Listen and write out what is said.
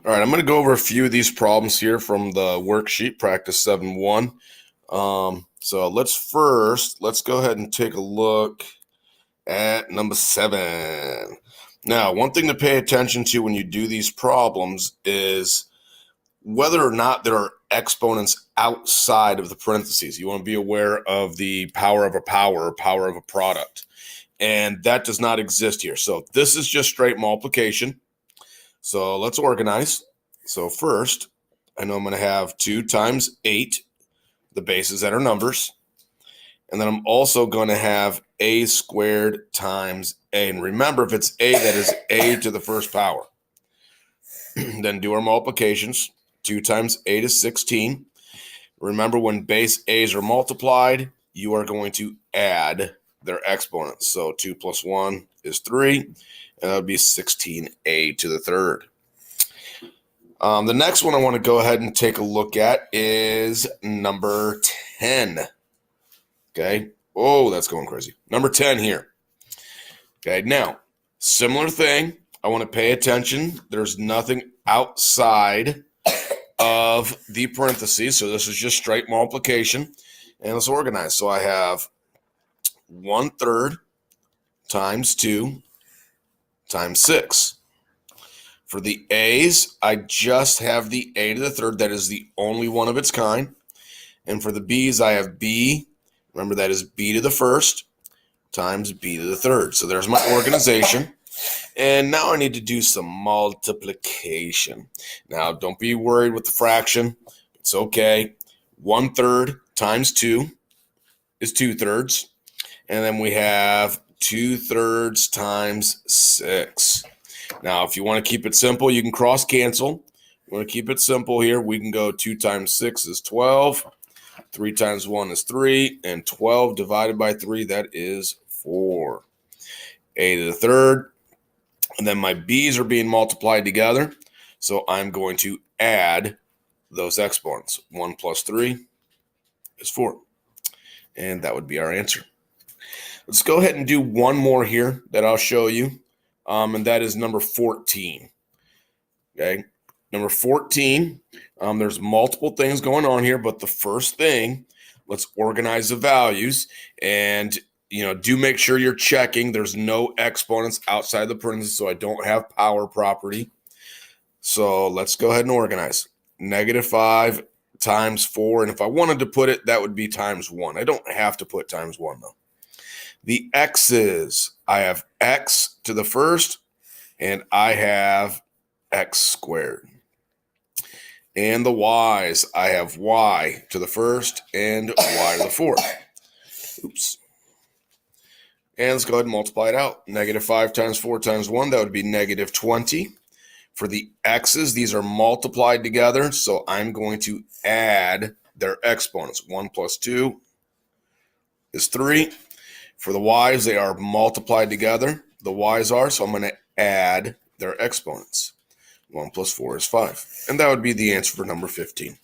All right, I'm going to go over a few of these problems here from the worksheet, practice 7-1. So let's go ahead and take a look at number 7. Now, one thing to pay attention to when you do these problems is whether or not there are exponents outside of the parentheses. You want to be aware of the power of a power or power of a product. And that does not exist here. So this is just straight multiplication. So let's organize. So first, I know I'm going to have 2 times 8, the bases that are numbers. And then I'm also going to have a squared times a. And remember, if it's a, that is a to the first power. Then do our multiplications. 2 times 8 is 16. Remember, when base a's are multiplied, you are going to add their exponents. So 2 plus 1 is 3, and that would be 16a to the third. The next one I want to go ahead and take a look at is number 10. Okay. Oh, that's going crazy. Number 10 here. Okay. Now, similar thing. I want to pay attention. There's nothing outside of the parentheses. So this is just straight multiplication. And let's organize. So I have 1/3 times 2 times 6. For the a's, I just have the a to the third. That is the only one of its kind. And for the b's, I have b. Remember, that is b to the first times b to the third. So there's my organization. And now I need to do some multiplication. Now, don't be worried with the fraction. It's okay. 1/3 times 2 is 2/3. And then we have 2/3 times 6. Now, if you want to keep it simple, you can cross cancel. You want to keep it simple here. We can go 2 times 6 is 12. 3 times 1 is 3. And 12 divided by 3, that is 4. A to the third. And then my b's are being multiplied together. So I'm going to add those exponents. 1 plus 3 is 4. And that would be our answer. Let's go ahead and do one more here that I'll show you. And that is number 14. Okay. Number 14, there's multiple things going on here, but the first thing, let's organize the values and, do make sure you're checking. There's no exponents outside the parentheses, so I don't have power property. So let's go ahead and organize. -5 times 4. And if I wanted to put it, that would be times 1. I don't have to put times 1 though. The x's, I have x to the first, and I have x squared. And the y's, I have y to the first and y to the fourth. Oops. And let's go ahead and multiply it out. -5 times 4 times 1, that would be -20. For the x's, these are multiplied together, so I'm going to add their exponents. 1 plus 2 is 3. For the y's, they are multiplied together. The y's are, so I'm going to add their exponents. 1 plus 4 is 5. And that would be the answer for number 15.